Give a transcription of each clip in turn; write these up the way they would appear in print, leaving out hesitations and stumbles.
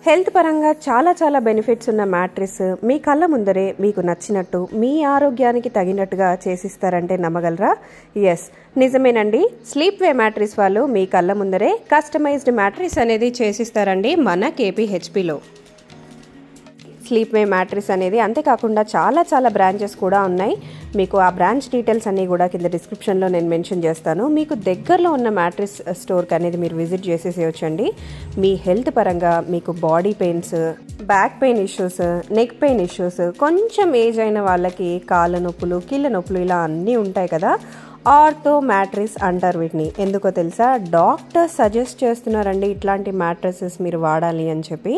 Health పరంగా చాలా benefits ఉన్న మ్యాట్రిస్ మీ కళ్ళ ముందరే మీకు నచ్చినట్టు మీ ఆరోగ్యానికి తగినట్టుగా చేసిస్తారంటే నమ్మగలరా? ఎస్, నిజమేనండి. స్లీప్ వే మ్యాట్రిస్ వాళ్ళు మీ కళ్ళ ముందరే కస్టమైజ్డ్ మ్యాట్రిస్ అనేది చేసిస్తారండి మన కేపీహెచ్పిలో. స్లీప్ వే మ్యాట్రిస్ అనేది అంతేకాకుండా చాలా బ్రాంచెస్ కూడా ఉన్నాయి. మీకు ఆ బ్రాంచ్ డీటెయిల్స్ అన్నీ కూడా కింద డిస్క్రిప్షన్లో నేను మెన్షన్ చేస్తాను. మీకు దగ్గరలో ఉన్న మ్యాట్రిస్ స్టోర్కి అనేది మీరు విజిట్ చేసేసేయచ్చండి. మీ హెల్త్ పరంగా మీకు body pains, back pain issues, neck pain issues, కొంచెం ఏజ్ అయిన వాళ్ళకి కాళ్ళ నొప్పులు, కీళ్ళ నొప్పులు ఇలా అన్నీ ఉంటాయి కదా. ఆర్థో మ్యాట్రిస్ అంటారు వీటిని. ఎందుకో తెలుసా? డాక్టర్ సజెస్ట్ చేస్తున్నారండి ఇట్లాంటి మ్యాట్రిసెస్ మీరు వాడాలి అని చెప్పి.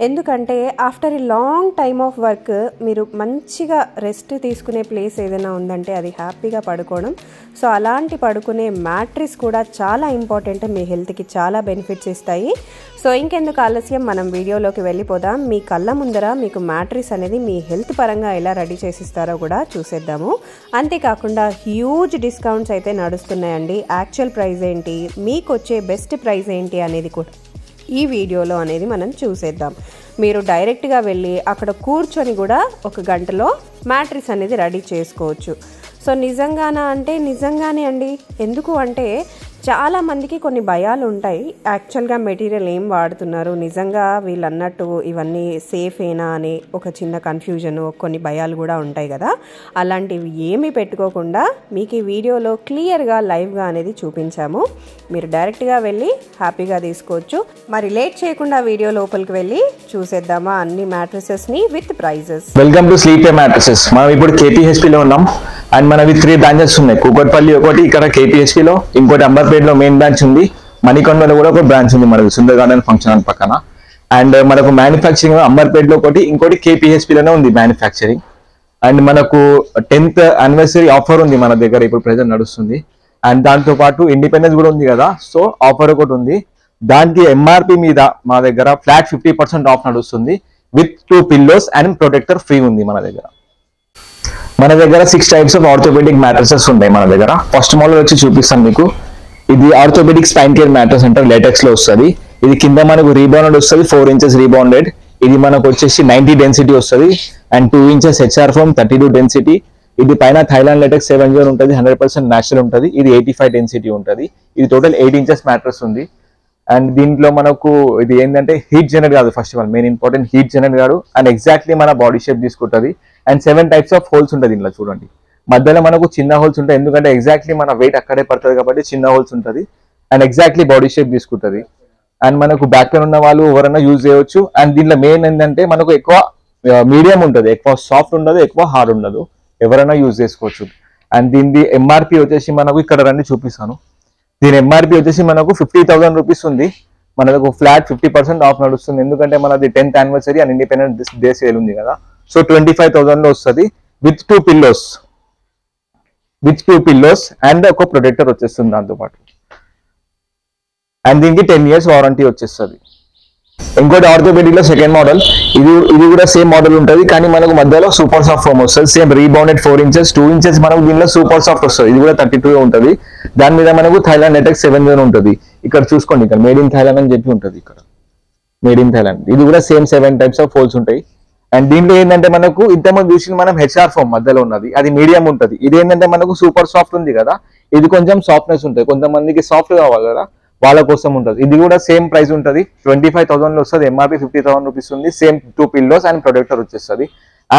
ఎందుకంటే after a long time of work మీరు మంచిగా రెస్ట్ తీసుకునే ప్లేస్ ఏదైనా ఉందంటే అది హ్యాపీగా పడుకోవడం. సో అలాంటి పడుకునే మ్యాట్రిస్ కూడా చాలా ఇంపార్టెంట్. మీ హెల్త్కి చాలా బెనిఫిట్స్ ఇస్తాయి. సో ఇంకెందుకు ఆలస్యం, మనం వీడియోలోకి వెళ్ళిపోదాం. మీ కళ్ళ ముందర మీకు మ్యాట్రిస్ అనేది మీ హెల్త్ పరంగా ఎలా రెడీ చేసిస్తారో కూడా చూసేద్దాము. అంతేకాకుండా హ్యూజ్ డిస్కౌంట్స్ అయితే నడుస్తున్నాయండి. యాక్చువల్ ప్రైస్ ఏంటి, మీకు వచ్చే బెస్ట్ ప్రైస్ ఏంటి అనేది కూడా ఈ వీడియోలో అనేది మనం చూసేద్దాం. మీరు డైరెక్ట్గా వెళ్ళి అక్కడ కూర్చొని కూడా 1 గంటలో మ్యాట్రిస్ అనేది రెడీ చేసుకోవచ్చు. సో నిజంగానా అంటే నిజంగానే అండి. ఎందుకు అంటే చాలా మందికి కొన్ని భయాలు ఉంటాయి. యాక్చువల్గా మెటీరియల్ ఏం వాడుతున్నారు, నిజంగా వీళ్ళు అన్నట్టు ఇవన్నీ సేఫేనా అని ఒక చిన్న కన్ఫ్యూజన్, కొన్ని భయాలు కూడా ఉంటాయి కదా. అలాంటివి ఏమీ పెట్టుకోకుండా మీకు ఈ వీడియోలో క్లియర్గా లైవ్గా అనేది చూపించాము. మీరు డైరెక్ట్గా వెళ్ళి హ్యాపీగా తీసుకోవచ్చు. మరి లేట్ చేయకుండా వీడియో లోపలికి వెళ్ళి చూసేద్దామా అన్ని మ్యాట్రిసెస్ని with prices. Welcome to Sleep Way mattresses. మనం ఇప్పుడు కేపీహెచ్పిలో ఉన్నాం. అండ్ మనవి 3 బ్రాంచెస్ ఉన్నాయి. కూకట్పల్లి ఒకటి, ఇక్కడ కేపీహెచ్పిలో, ఇంకోటి అంబర్పేటలో మెయిన్ బ్రాంచ్ ఉంది. మణికొండలో కూడా ఒక బ్రాంచ్ ఉంది మనకి సుందర్ గార్డెన్ ఫంక్షన్ హాల్ పక్కన. అండ్ మనకు మ్యానుఫ్యాక్చరింగ్ అంబర్పేటలో ఒకటి, ఇంకోటి కేపీహెచ్పిలోనే ఉంది మ్యానుఫ్యాక్చరింగ్. అండ్ మనకు 10th యానివర్సరీ ఆఫర్ ఉంది మన దగ్గర ఇప్పుడు ప్రెజెంట్ నడుస్తుంది. అండ్ దాంతో పాటు ఇండిపెండెన్స్ కూడా ఉంది కదా, సో ఆఫర్ ఒకటి ఉంది. దానికి ఎంఆర్పి మీద మా దగ్గర ఫ్లాట్ 50% ఆఫ్ నడుస్తుంది. With 2 pillows and protector free ఉంది మన దగ్గర. మన దగ్గర 6 టైప్స్ ఆఫ్ ఆర్థోపెడిక్ మ్యాట్రసెస్ ఉంటాయి మన దగ్గర. ఫస్ట్ మోడల్ వచ్చి చూపిస్తాను మీకు. ఇది ఆర్థోపెడిక్ స్పైన్ కేర్ మ్యాట్రస్ అంటారు, లేటెక్స్ లో వస్తుంది. ఇది కింద మనకు రీబౌండెడ్ వస్తుంది, 4 inches రీబౌండెడ్. ఇది మనకు వచ్చేసి 90 డెన్సిటీ వస్తుంది and 2 inches HR foam, 32 density. ఇది పైన థైలాండ్ లేటెక్స్ 7 జోన్ ఉంటుంది, 100% న్యాచురల్ ఉంటుంది. ఇది 85 డెన్సిటీ ఉంటుంది. ఇది టోటల్ 8 inches మ్యాట్రస్ ఉంది. అండ్ దీంట్లో మనకు ఇది ఏంటంటే హీట్ జనరేట్ కాదు, first of all main important, heat generate కాదు. అండ్ ఎగ్జాక్ట్లీ మన బాడీ షేప్ తీసుకుంటుంది. అండ్ 7 types ఆఫ్ హోల్స్ ఉంటుంది దీంట్లో. చూడండి, మధ్యలో మనకు చిన్న హోల్స్ ఉంటాయి, ఎందుకంటే ఎగ్జాక్ట్లీ మన వెయిట్ అక్కడే పడుతుంది కాబట్టి చిన్న హోల్స్ ఉంటుంది. అండ్ ఎగ్జాక్ట్లీ బాడీ షేప్ తీసుకుంటుంది. అండ్ మనకు బ్యాక్ పెయిన్ ఉన్న వాళ్ళు ఎవరైనా యూజ్ చేయవచ్చు. అండ్ దీంట్లో మెయిన్ ఏంటంటే మనకు ఎక్కువ మీడియం ఉంటుంది, ఎక్కువ సాఫ్ట్ ఉండదు, ఎక్కువ హార్డ్ ఉండదు, ఎవరైనా యూజ్ చేసుకోవచ్చు. అండ్ దీని ఎంఆర్పి వచ్చేసి మనకు ఇక్కడ రండి చూపిస్తాను. దీని ఎంఆర్పి వచ్చేసి మనకు 50,000 రూపీస్ ఉంది. మనకు ఫ్లాట్ 50% ఆఫ్ నడుస్తుంది, ఎందుకంటే మనది 10th anniversary and independence day sale ఉంది కదా. సో 25,000 లో వస్తుంది విత్ 2 పిల్లోస్ అండ్ ఒక ప్రొటెక్టర్ వచ్చేస్తుంది దాంతో పాటు. అండ్ దీనికి 10 years వారంటీ వచ్చేస్తుంది. ఇంకోటి ఆర్థోపెడిక్ లో సెకండ్ మోడల్. ఇది కూడా సేమ్ మోడల్ ఉంటుంది, కానీ మనకు మధ్యలో సూపర్ సాఫ్ట్ ఫోమ్ వస్తుంది. సేమ్ రీబౌండెడ్ 4 inches, 2 inches మనకు దీనిలో సూపర్ సాఫ్ట్ వస్తుంది. ఇది కూడా 32 ఉంటుంది. దాని మీద మనకు థైలాండ్ లేటెక్స్ 7 జోన్ ఉంటుంది. ఇక్కడ చూసుకోండి, ఇక్కడ మేడ్ ఇన్ థైలాండ్ అని చెప్పి ఉంటుంది. ఇక్కడ మేడ్ ఇన్ థైలాండ్. ఇది కూడా సేమ్ 7 types ఆఫ్ హోల్స్ ఉంటాయి. అండ్ దీంట్లో ఏంటంటే మనకు ఇంతకుముందు చూసిన మనం హెచ్ఆర్ ఫోమ్ మధ్యలో ఉన్నది, అది మీడియం ఉంటుంది. ఇది ఏంటంటే మనకు సూపర్ సాఫ్ట్ ఉంది కదా, ఇది కొంచెం సాఫ్ట్నెస్ ఉంటుంది. కొంతమందికి సాఫ్ట్ కావాలి కదా, వాళ్ళ కోసం ఉంటుంది. ఇది కూడా సేమ్ ప్రైస్ ఉంటుంది, 25,000 లో వస్తుంది. ఎంఆర్పి 50,000 రూపీస్ ఉంది. సేమ్ 2 పిల్లోస్ అండ్ ప్రొటెక్టర్ వచ్చేస్తుంది.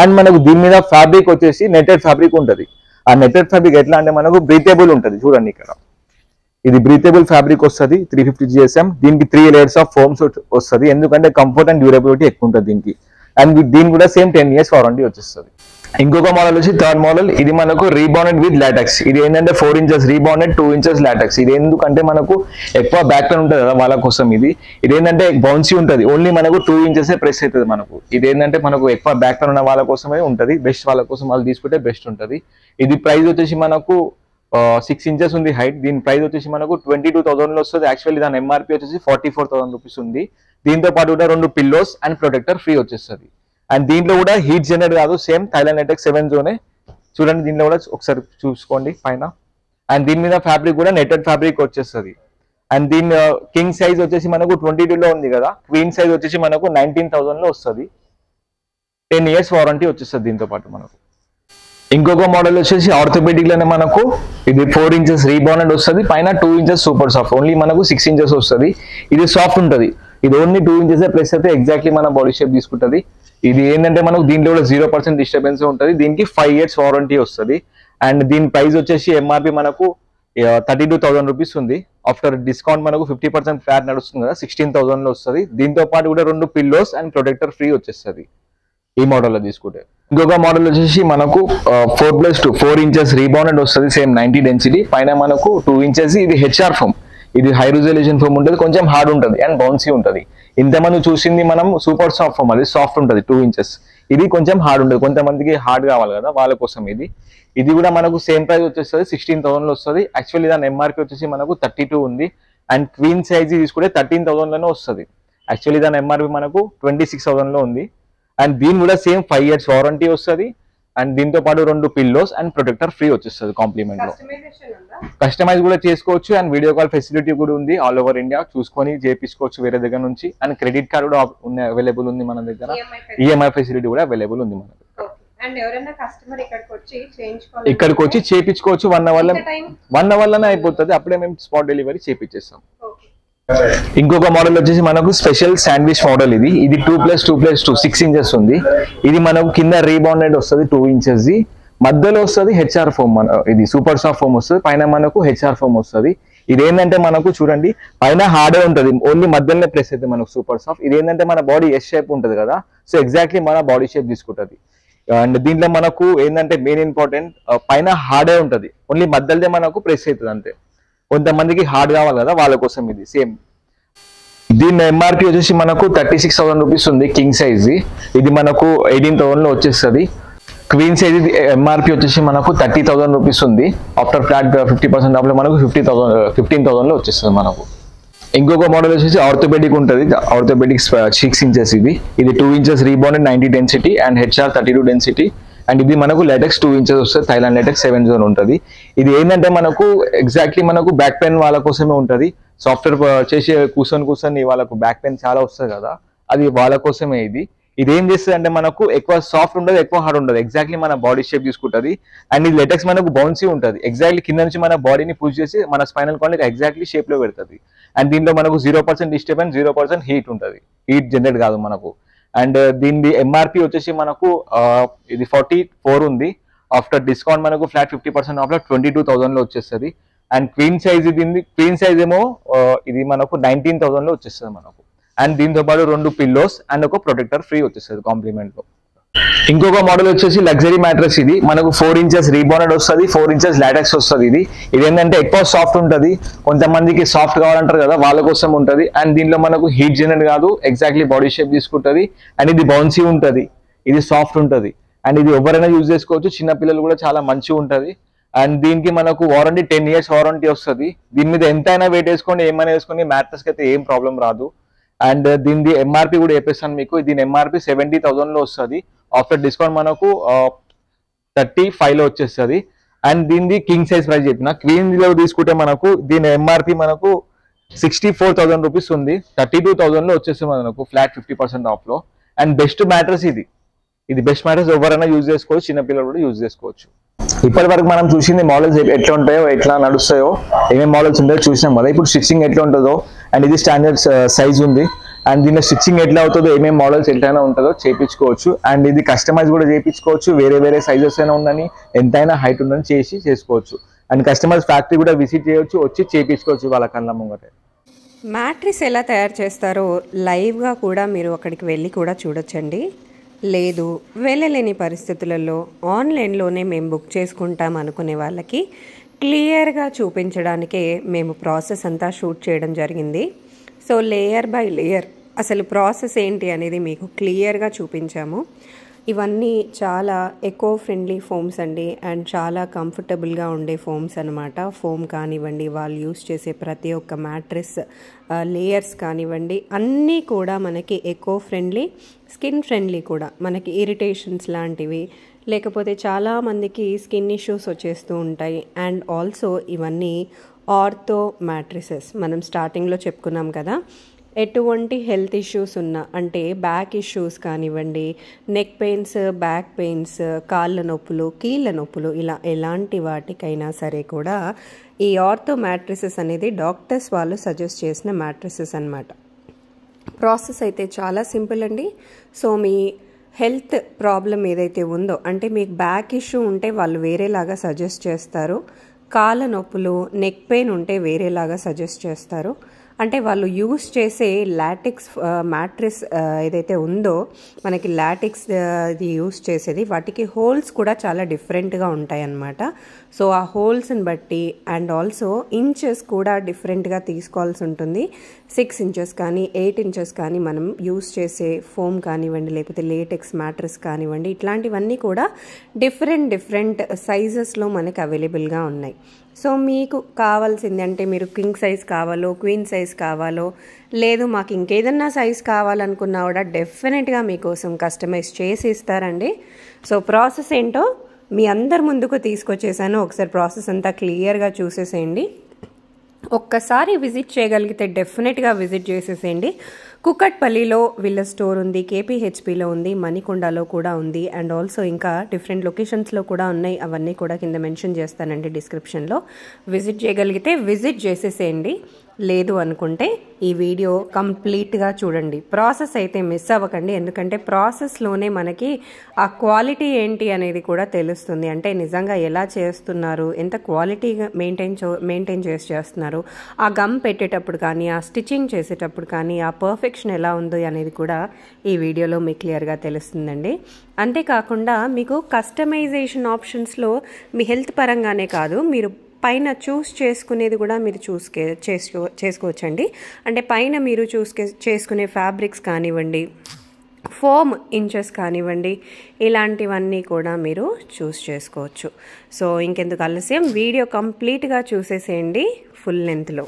అండ్ మనకు దీని మీద ఫ్యాబ్రిక్ వచ్చేసి నెటెడ్ ఫ్యాబ్రిక్ ఉంటుంది. ఆ నెటెడ్ ఫ్యాబ్రిక్ ఎట్లా అంటే మనకు బ్రీతేబుల్ ఉంటుంది. చూడండి, ఇక్కడ ఇది బ్రీతేబుల్ ఫ్యాబ్రిక్ వస్తుంది, 350 GSM. దీనికి 3 layers ఆఫ్ ఫోమ్స్ వస్తుంది, ఎందుకంటే కంఫర్ట్ అండ్ డ్యూరబిలిటీ ఎక్కువ ఉంటుంది దీనికి. అండ్ దీని కూడా సేమ్ 10 years వారంటీ వచ్చేస్తుంది. ఇంకొక మోడల్ వచ్చి థర్డ్ మోడల్. ఇది మనకు రీబౌండెడ్ విత్ లాటెక్స్. ఇది ఏంటంటే 4 inches రీబౌండెడ్, 2 inches లాటెక్స్. ఇది ఎందుకంటే మనకు ఎక్కువ బ్యాక్ పెయిన్ ఉంటుంది కదా వాళ్ళ కోసం. ఇది ఏంటంటే బౌన్సీ ఉంటుంది, ఓన్లీ మనకు 2 inches ప్రెస్ అవుతుంది మనకు. ఇది ఏంటంటే మనకు ఎక్కువ బ్యాక్ పెయిన్ ఉన్న వాళ్ళ కోసమే ఉంటుంది, బెస్ట్ వాళ్ళ కోసం వాళ్ళు తీసుకుంటే బెస్ట్ ఉంటుంది. ఇది ప్రైస్ వచ్చేసి మనకు 6 inches ఉంది హైట్. దీని ప్రైస్ వచ్చేసి మనకు 22,000 లో వస్తుంది. యాక్చువల్లీ దాని ఎంఆర్పి వచ్చేసి 44,000 రూపీస్ ఉంది. దీంతో పాటు కూడా 2 పిల్లోస్ అండ్ ప్రొటెక్టర్ ఫ్రీ వచ్చేస్తుంది. అండ్ దీంట్లో కూడా హీట్ జనరేట్ కాదు, సేమ్ థైలాండ్ లేటెక్స్ 7 జోనే. చూడండి, దీంట్లో కూడా ఒకసారి చూసుకోండి పైన. అండ్ దీని మీద ఫ్యాబ్రిక్ కూడా నెటెడ్ ఫ్యాబ్రిక్ వచ్చేస్తుంది. అండ్ దీని కింగ్ సైజ్ వచ్చేసి మనకు 22లో ఉంది కదా, క్వీన్ సైజ్ వచ్చేసి మనకు 19,000లో వస్తుంది. 10 years వారంటీ వచ్చేస్తుంది దీంతో పాటు మనకు. ఇంకొక మోడల్ వచ్చేసి ఆర్థోపెడిక్ లోనే మనకు ఇది 4 inches రీబాండెడ్ వస్తుంది, పైన 2 inches సూపర్ సాఫ్ట్, ఓన్లీ మనకు 6 inches వస్తుంది. ఇది సాఫ్ట్ ఉంటుంది, ఇది ఓన్లీ 2 inches ప్లస్ అయితే ఎగ్జాక్ట్లీ మన బాడీ షేప్ తీసుకుంటుంది. ఇది ఏంటంటే మనకు దీంట్లో కూడా 0% డిస్టర్బెన్స్ ఉంటుంది. దీనికి 5 years వారంటీ వస్తుంది. అండ్ దీని ప్రైస్ వచ్చేసి ఎంఆర్పి మనకు 32,000 రూపీస్ ఉంది. ఆఫ్టర్ డిస్కౌంట్ మనకు 50% ఫ్లాట్ నడుస్తుంది కదా, 16,000లో వస్తుంది. దీంతో పాటు కూడా 2 పిల్లోస్ అండ్ ప్రొటెక్టర్ ఫ్రీ వచ్చేస్తుంది ఈ మోడల్లో తీసుకుంటే. ఇంకొక మోడల్ వచ్చేసి మనకు 4+2 4 inches రీబాండెడ్ వస్తుంది, సేమ్ 90 డెన్సిటీ, పైన మనకు 2 inches. ఇది హెచ్ఆర్ ఫోమ్, ఇది హై రిజల్యూషన్ ఫోమ్ ఉంటుంది, కొంచెం హార్డ్ ఉంటుంది అండ్ బౌన్సీ ఉంటుంది. ఇంతమంది చూసింది మనం సూపర్ సాఫ్ట్ ఫోమ్, అది సాఫ్ట్ ఉంటుంది 2 inches. ఇది కొంచెం హార్డ్ ఉంటుంది, కొంతమందికి హార్డ్ కావాలి కదా వాళ్ళ కోసం ఇది కూడా మనకు సేమ్ ప్రైస్ వచ్చేస్తుంది, 16,000లో వస్తుంది. యాక్చువల్లీ దాని ఎంఆర్పి వచ్చేసి మనకు 32 ఉంది. అండ్ క్వీన్ సైజ్ తీసుకుంటే 13,000లోనే వస్తుంది. యాక్చువల్లీ దాని ఎంఆర్పి మనకు 26,000లో ఉంది. అండ్ దీని కూడా సేమ్ 5 years వారంటీ వస్తుంది. అండ్ దీంతో పాటు 2 పిల్లోస్ అండ్ ప్రొటెక్టర్ ఫ్రీ వచ్చేస్తుంది కాంప్లిమెంట్ లో. కస్టమైజ్ కూడా చేసుకోవచ్చు అండ్ వీడియో కాల్ ఫెసిలిటీ కూడా ఉంది. ఆల్ ఓవర్ ఇండియా చూసుకొని చేయించుకోవచ్చు వేరే దగ్గర నుంచి. అండ్ క్రెడిట్ కార్డ్ కూడా అవైలబుల్ ఉంది మన దగ్గర, ఈఎంఐ ఫెసిలిటీ కూడా అవైలబుల్ ఉంది మన దగ్గర. ఇక్కడికి వచ్చి చేయించుకోవచ్చు, 1 hourలోనే అయిపోతుంది. అప్పుడే మేము స్పాట్ డెలివరీ చేయించేస్తాం. ఇంకొక మోడల్ వచ్చేసి మనకు స్పెషల్ శాండ్విచ్ మోడల్, ఇది 2+2+2 6 inches ఉంది. ఇది మనకు కింద రీబాండెడ్ వస్తుంది 2 inches, మధ్యలో వస్తుంది హెచ్ఆర్ ఫోమ్, ఇది సూపర్ సాఫ్ట్ ఫోమ్ వస్తుంది, పైన మనకు హెచ్ఆర్ ఫోమ్ వస్తుంది. ఇది ఏంటంటే మనకు చూడండి పైన హార్డే ఉంటుంది, ఓన్లీ మధ్యలోనే ప్రెస్ అయితే మనకు సూపర్ సాఫ్ట్. ఇది ఏంటంటే మన బాడీ ఎస్ షేప్ ఉంటుంది కదా, సో ఎగ్జాక్ట్లీ మన బాడీ షేప్ తీసుకుంటుంది. అండ్ దీంట్లో మనకు ఏంటంటే మెయిన్ ఇంపార్టెంట్, పైన హార్డే ఉంటుంది, ఓన్లీ మధ్యలోనే మనకు ప్రెస్ అవుతుంది అంతే. కొంతమందికి హార్డ్ కావాలి కదా వాళ్ళ కోసం ఇది సేమ్. దీని ఎంఆర్పి వచ్చేసి మనకు 36,000 రూపీస్ ఉంది కింగ్ సైజ్. ఇది మనకు 18,000లో వచ్చేస్తుంది. క్వీన్ సైజ్ ఎంఆర్పి వచ్చేసి మనకు 30,000 రూపీస్ ఉంది. ఆఫ్టర్ ఫ్లాట్ 50% ఆఫ్లో మనకు 15,000లో వచ్చేస్తుంది మనకు. ఇంకొక మోడల్ వచ్చేసి ఆర్థోపెడిక్ ఉంటుంది, ఆర్థోపెడిక్ 6 inches. ఇది 2 inches rebonded 90 density and HR 32 density. And ఇది మనకు లెటెక్స్ 2 inches వస్తుంది, థైలాండ్ లెటెక్స్ 7 zone ఉంటుంది. ఇది ఏంటంటే మనకు ఎగ్జాక్ట్లీ మనకు బ్యాక్ పెయిన్ వాళ్ళ కోసమే ఉంటుంది. సాఫ్ట్వేర్ చేసి కూర్చొని వాళ్ళకు బ్యాక్ పెయిన్ చాలా వస్తుంది కదా, అది వాళ్ళ కోసమే. ఇది ఏం చేస్తుంది అంటే మనకు ఎక్కువ సాఫ్ట్ ఉండదు, ఎక్కువ హార్డ్ ఉండదు, ఎగ్జాక్ట్లీ మన బాడీ షేప్ తీసుకుంటుంది. అండ్ ఇది లెటెక్స్ మనకు బౌన్సీ ఉంటుంది, ఎగ్జాక్ట్లీ కింద నుంచి మన బాడీని పుష్ చేసి మన స్పైనల్ కార్డ్ ఎగ్జాక్ట్లీ షేప్ లో పెడుతుంది. అండ్ దీంట్లో మనకు 0% డిస్టర్బెన్స్, 0% హీట్ ఉంటుంది, హీట్ జనరేట్ కాదు మనకు. అండ్ దీని ఎంఆర్పి వచ్చేసి మనకు ఇది 44 ఉంది. ఆఫ్టర్ డిస్కౌంట్ మనకు ఫ్లాట్ 50% ఆఫ్లో 22,000లో వచ్చేస్తుంది. అండ్ క్వీన్ సైజ్ ఏమో ఇది మనకు 19,000లో వచ్చేస్తుంది మనకు. అండ్ దీంతో పాటు 2 పిల్లోస్ అండ్ ఒక ప్రొటెక్టర్ ఫ్రీ వచ్చేస్తుంది కాంప్లిమెంట్ లో. ఇంకొక మోడల్ వచ్చేసి లగ్జరీ మ్యాట్రెస్, ఇది మనకు 4 inches రీబాండెడ్ వస్తుంది, 4 inches లాటెక్స్ వస్తుంది. ఇది ఏంటంటే ఎక్కువ సాఫ్ట్ ఉంటుంది, కొంతమందికి సాఫ్ట్ కావాలంటారు కదా వాళ్ళ కోసం ఉంటుంది. అండ్ దీంట్లో మనకు హీట్ జనరేట్ కాదు, ఎగ్జాక్ట్లీ బాడీ షేప్ తీసుకుంటుంది. అండ్ ఇది బౌన్సీ ఉంటుంది, ఇది సాఫ్ట్ ఉంటుంది. అండ్ ఇది ఎవరైనా యూజ్ చేసుకోవచ్చు, చిన్న పిల్లలు కూడా చాలా మంచిగా ఉంటుంది. అండ్ దీనికి మనకు వారంటీ 10 years వారంటీ వస్తుంది. దీని మీద ఎంతైనా వెయిట్ వేసుకోండి, ఏమైనా వేసుకోండి, మ్యాట్రెస్కి అయితే ఏం ప్రాబ్లం రాదు. అండ్ దీని ఎంఆర్పి కూడా చెప్పేస్తాను మీకు. దీని ఎంఆర్పి 70,000లో వస్తుంది. ఆఫ్టర్ డిస్కౌంట్ మనకు 35లో వచ్చేస్తుంది. అండ్ దీనిది కింగ్ సైజ్ ప్రైస్ చెప్పిన. క్వీన్ లో తీసుకుంటే మనకు దీని ఎంఆర్పి మనకు 64,000 రూపీస్ ఉంది, 32,000లో వచ్చేస్తుంది మనకు ఫ్లాట్ 50% ఆఫ్లో. అండ్ బెస్ట్ మ్యాట్రెస్ ఇది బెస్ట్ మ్యాట్రెస్, ఎవరైనా యూజ్ చేసుకోవచ్చు, చిన్నపిల్లలు కూడా యూజ్ చేసుకోవచ్చు. ఇప్పటి వరకు మనం చూసింది మోడల్స్ ఎట్లా ఉంటాయో, ఎట్లా నడుస్తాయో, ఏమేమి మోడల్స్ ఉంటాయో చూసినాం కదా. ఇప్పుడు స్టిచ్చింగ్ ఎట్లా ఉంటుందో, అండ్ ఇది స్టాండర్డ్ సైజ్ ఉంది. అండ్ దీనిలో స్టిచ్చింగ్ ఎట్లా అవుతుందో, ఏమేమి మోడల్స్ ఎట్లయినా ఉంటుందో చేయించుకోవచ్చు. అండ్ ఇది కస్టమైజ్ కూడా చేయించుకోవచ్చు, వేరే సైజెస్ అయినా ఉందని, ఎంతైనా హైట్ ఉందని చేసుకోవచ్చు. అండ్ కస్టమైజ్ ఫ్యాక్టరీ కూడా విజిట్ చేయవచ్చు, వచ్చి చేయించుకోవచ్చు వాళ్ళ కళ్ళ ముంగటే. మ్యాట్రిస్ ఎలా తయారు చేస్తారో లైవ్గా కూడా మీరు అక్కడికి వెళ్ళి కూడా చూడొచ్చండి. లేదు వెళ్ళలేని పరిస్థితులలో ఆన్లైన్లోనే మేము బుక్ చేసుకుంటాం అనుకునే వాళ్ళకి క్లియర్గా చూపించడానికే మేము ప్రాసెస్ అంతా షూట్ చేయడం జరిగింది. సో లేయర్ బై లేయర్ అసలు ప్రాసెస్ ఏంటి అనేది మీకు క్లియర్గా చూపించాము. ఇవన్నీ చాలా ఎకో ఫ్రెండ్లీ ఫోమ్స్ అండి, అండ్ చాలా కంఫర్టబుల్గా ఉండే ఫోమ్స్ అనమాట. ఫోమ్ కానివ్వండి, వాళ్ళు యూస్ చేసే ప్రతి ఒక్క మ్యాట్రెస్ లేయర్స్ కానివ్వండి, అన్నీ కూడా మనకి ఎకో ఫ్రెండ్లీ, స్కిన్ ఫ్రెండ్లీ కూడా. మనకి ఇరిటేషన్స్ లాంటివి, లేకపోతే చాలామందికి స్కిన్ ఇష్యూస్ వచ్చేస్తూ ఉంటాయి. అండ్ ఆల్సో ఇవన్నీ ఆర్థో మ్యాట్రిసెస్ మనం స్టార్టింగ్లో చెప్పుకున్నాం కదా. ఎటువంటి హెల్త్ ఇష్యూస్ ఉన్నా, అంటే బ్యాక్ ఇష్యూస్ కానివ్వండి, నెక్ పెయిన్స్, బ్యాక్ పెయిన్స్, కాళ్ళ నొప్పులు, కీళ్ళ నొప్పులు, ఇలా ఎలాంటి వాటికైనా సరే కూడా ఈ ఆర్థో మ్యాట్రిసెస్ అనేది డాక్టర్స్ వాళ్ళు సజెస్ట్ చేసిన మ్యాట్రిసెస్ అన్నమాట. ప్రాసెస్ అయితే చాలా సింపుల్ అండి. సో మీ హెల్త్ ప్రాబ్లం ఏదైతే ఉందో, అంటే మీకు బ్యాక్ ఇష్యూ ఉంటే వాళ్ళు వేరేలాగా సజెస్ట్ చేస్తారు, కాళ్ళ నొప్పులు, నెక్ పెయిన్ ఉంటే వేరేలాగా సజెస్ట్ చేస్తారు. అంటే వాళ్ళు యూస్ చేసే లాటెక్స్ మ్యాట్రిస్ ఏదైతే ఉందో, మనకి లాటెక్స్ ఇది యూస్ చేసేది, వాటికి హోల్స్ కూడా చాలా డిఫరెంట్గా ఉంటాయి అన్నమాట. సో ఆ హోల్స్ని బట్టి అండ్ ఆల్సో ఇంచెస్ కూడా డిఫరెంట్గా తీసుకోవాల్సి ఉంటుంది. 6 ఇంచెస్ కానీ 8 ఇంచెస్ కానీ మనం యూస్ చేసే ఫోమ్ కానివ్వండి, లేకపోతే లేటెక్స్ మ్యాట్రిస్ కానివ్వండి, ఇట్లాంటివన్నీ కూడా డిఫరెంట్ సైజెస్లో మనకి అవైలబుల్గా ఉన్నాయి. సో మీకు కావాల్సింది, అంటే మీరు కింగ్ సైజ్ కావాలో, క్వీన్ సైజ్ కావాలో, లేదు మాకు ఇంకేదన్నా సైజ్ కావాలనుకున్నా కూడా డెఫినెట్గా మీకోసం కస్టమైజ్ చేసి ఇస్తారండి. సో ప్రాసెస్ ఏంటో మీ అందరి ముందుకు తీసుకొచ్చేసాను. ఒకసారి ప్రాసెస్ అంతా క్లియర్గా చూసేసేయండి. ఒక్కసారి విజిట్ చేయగలిగితే డెఫినెట్గా విజిట్ చేసేసేయండి. కుకట్పల్లిలో వీళ్ళ స్టోర్ ఉంది, కేపీహెచ్పిలో ఉంది, మణికొండలో కూడా ఉంది, అండ్ ఆల్సో ఇంకా డిఫరెంట్ లొకేషన్స్లో కూడా ఉన్నాయి. అవన్నీ కూడా కింద మెన్షన్ చేస్తానండి డిస్క్రిప్షన్లో. విజిట్ చేయగలిగితే విజిట్ చేసేసేయండి. లేదు అనుకుంటే ఈ వీడియో కంప్లీట్గా చూడండి. ప్రాసెస్ అయితే మిస్ అవ్వకండి, ఎందుకంటే ప్రాసెస్లోనే మనకి ఆ క్వాలిటీ ఏంటి అనేది కూడా తెలుస్తుంది. అంటే నిజంగా ఎలా చేస్తున్నారు, ఎంత క్వాలిటీగా మెయింటైన్ చేసి చేస్తున్నారు, ఆ గమ్ పెట్టేటప్పుడు కానీ, ఆ స్టిచ్చింగ్ చేసేటప్పుడు కానీ, ఆ పర్ఫెక్షన్ ఎలా ఉంది అనేది కూడా ఈ వీడియోలో మీకు క్లియర్గా తెలుస్తుందండి. అంతేకాకుండా మీకు కస్టమైజేషన్ ఆప్షన్స్లో మీ హెల్త్ పరంగానే కాదు, మీరు పైన చూస్ చేసుకునేది కూడా మీరు చేసుకోవచ్చండి. అంటే పైన మీరు చేసుకునే ఫ్యాబ్రిక్స్ కానివ్వండి, ఫోమ్ ఇంచెస్ కానివ్వండి, ఇలాంటివన్నీ కూడా మీరు చూస్ చేసుకోవచ్చు. సో ఇంకెందుకు ఆలస్యం, వీడియో కంప్లీట్గా చూసేసేయండి ఫుల్ లెంత్లో.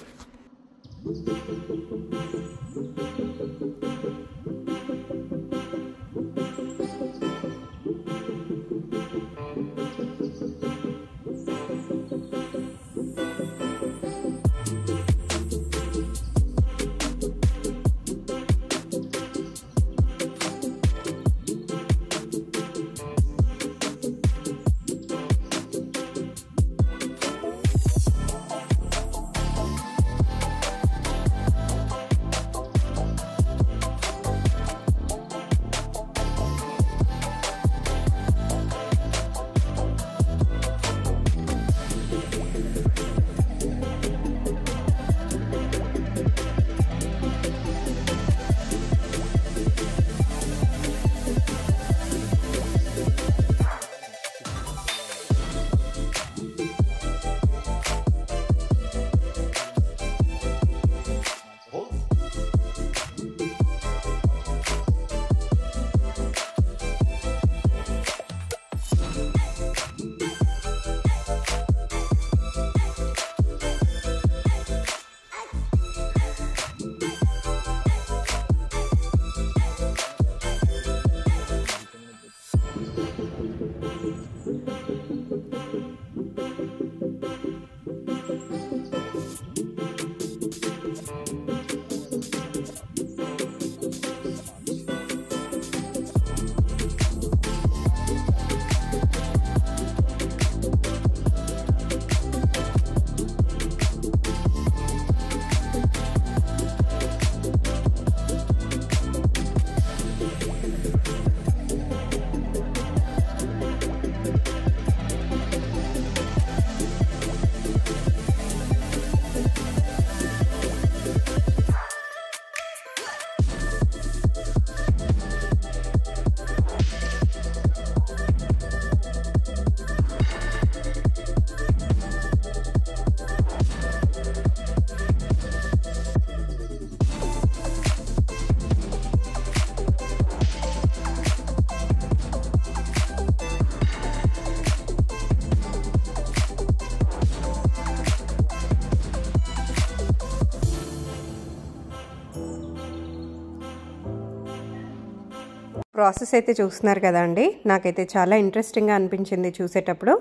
ప్రాసెస్ అయితే చూస్తున్నారు కదా అండి, నాకైతే చాలా ఇంట్రెస్టింగ్గా అనిపించింది చూసేటప్పుడు.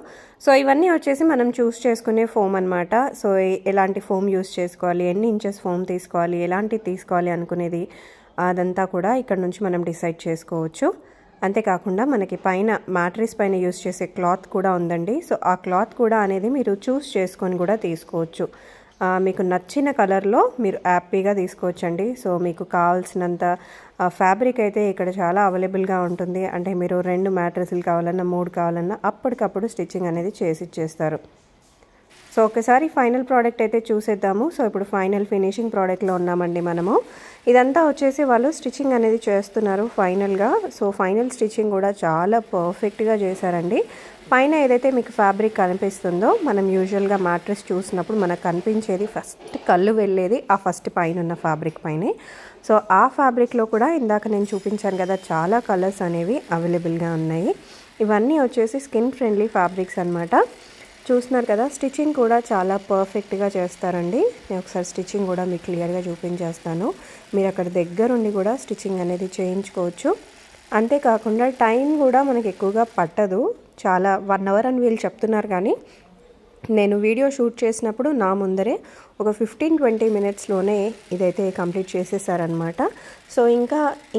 సో ఇవన్నీ వచ్చేసి మనం చూస్ చేసుకునే ఫోమ్ అనమాట. సో ఎలాంటి ఫోమ్ యూస్ చేసుకోవాలి, ఎన్ని ఇంచెస్ ఫోమ్ తీసుకోవాలి, ఎలాంటివి తీసుకోవాలి అనుకునేది అదంతా కూడా ఇక్కడ నుంచి మనం డిసైడ్ చేసుకోవచ్చు. అంతేకాకుండా మనకి పైన మ్యాట్రిస్ పైన యూస్ చేసే క్లాత్ కూడా ఉందండి. సో ఆ క్లాత్ కూడా అనేది మీరు చూస్ చేసుకొని కూడా తీసుకోవచ్చు. మీకు నచ్చిన కలర్లో మీరు హ్యాపీగా తీసుకోవచ్చండి. సో మీకు కావాల్సినంత ఫ్యాబ్రిక్ అయితే ఇక్కడ చాలా అవైలబుల్గా ఉంటుంది. అంటే మీరు 2 మ్యాట్రిస్లు కావాలన్నా 3 కావాలన్నా అప్పటికప్పుడు స్టిచ్చింగ్ అనేది చేసి ఇచ్చేస్తారు. సో ఒకసారి ఫైనల్ ప్రోడక్ట్ అయితే చూసేద్దాము. సో ఇప్పుడు ఫైనల్ ఫినిషింగ్ ప్రోడక్ట్లో ఉన్నామండి మనము. ఇదంతా వచ్చేసి వాళ్ళు స్టిచ్చింగ్ అనేది చేస్తున్నారు ఫైనల్గా. సో ఫైనల్ స్టిచ్చింగ్ కూడా చాలా పర్ఫెక్ట్గా చేశారండి. పైన ఏదైతే మీకు ఫ్యాబ్రిక్ కనిపిస్తుందో, మనం యూజువల్గా మ్యాట్రిస్ చూసినప్పుడు మనకు కనిపించేది ఫస్ట్ కళ్ళు వెళ్ళేది ఆ ఫస్ట్ పైన ఉన్న ఫ్యాబ్రిక్ పైనే. సో ఆ ఫ్యాబ్రిక్లో కూడా ఇందాక నేను చూపించాను కదా, చాలా కలర్స్ అనేవి అవైలబుల్గా ఉన్నాయి. ఇవన్నీ వచ్చేసి స్కిన్ ఫ్రెండ్లీ ఫ్యాబ్రిక్స్ అనమాట. చూస్తున్నారు కదా, స్టిచ్చింగ్ కూడా చాలా పర్ఫెక్ట్గా చేస్తారండి. నేను ఒకసారి స్టిచ్చింగ్ కూడా మీకు క్లియర్గా చూపించేస్తాను. మీరు అక్కడ దగ్గరుండి కూడా స్టిచ్చింగ్ అనేది చేయించుకోవచ్చు. అంతేకాకుండా టైం కూడా మనకి ఎక్కువగా పట్టదు. చాలా 1 అవర్ అని వీళ్ళు చెప్తున్నారు, కానీ నేను వీడియో షూట్ చేసినప్పుడు నా ముందరే ఒక 15-20 మినిట్స్లోనే ఇదైతే కంప్లీట్ చేసేసారనమాట. సో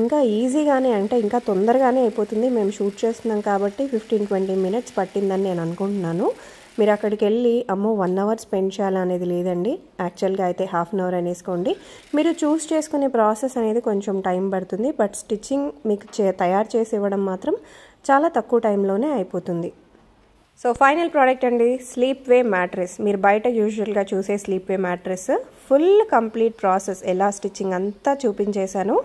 ఇంకా ఈజీగానే, అంటే ఇంకా తొందరగానే అయిపోతుంది. మేము షూట్ చేస్తున్నాం కాబట్టి 15-20 మినిట్స్ పట్టిందని నేను అనుకుంటున్నాను. మీరు అక్కడికి వెళ్ళి అమ్మో 1 అవర్ స్పెండ్ చేయాలనేది లేదండి. యాక్చువల్గా అయితే ½ అవర్ అనేసుకోండి. మీరు చూస్ చేసుకునే ప్రాసెస్ అనేది కొంచెం టైం పడుతుంది, బట్ స్టిచ్చింగ్ మీకు తయారు చేసి ఇవ్వడం మాత్రం చాలా తక్కువ టైంలోనే అయిపోతుంది. సో ఫైనల్ ప్రోడక్ట్ అండి, స్లీప్ వే మ్యాట్రెస్. మీరు బయట యూజువల్గా చూసే స్లీప్ వే మ్యాట్రెస్ ఫుల్ కంప్లీట్ ప్రాసెస్ ఎలా స్టిచ్చింగ్ అంతా చూపించేశాను.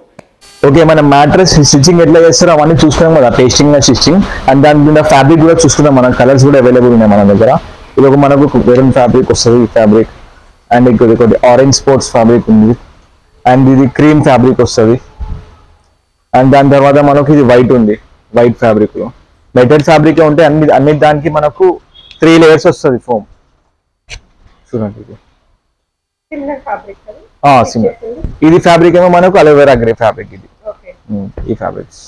ఓకే, మనం మ్యాట్రెస్ స్టిచ్చింగ్ ఎట్లా చేస్తారో అవన్నీ చూసుకున్నాం కదా, పేస్టింగ్ స్టిచ్చింగ్. అండ్ దాని మీద ఫ్యాబ్రిక్ కూడా చూసుకున్నాం, మన కలర్స్ కూడా అవైలబుల్ ఉన్నాయి మన దగ్గర. ఇది ఒక మనకు వేరే ఫ్యాబ్రిక్ వస్తుంది ఈ ఫ్యాబ్రిక్, అండ్ ఇంకొకటి ఆరెంజ్ స్పోర్ట్స్ ఫ్యాబ్రిక్ ఉంది, అండ్ ఇది క్రీమ్ ఫ్యాబ్రిక్ వస్తుంది. అండ్ దాని తర్వాత మనకు ఇది వైట్ ఉంది, వైట్ ఫ్యాబ్రిక్ లో మెటల్ ఫ్యాబ్రిక్ ఉంటే అన్ని దానికి మనకు 3 లేయర్స్ వస్తుంది ఫోమ్. చూడండి ఇది సింగల్. ఇది ఫ్యాబ్రిక్ ఏమో మనకు అలోవెరా గ్రే ఫ్యాబ్రిక్. ఇది ఈ ఫ్యాబ్రిక్స్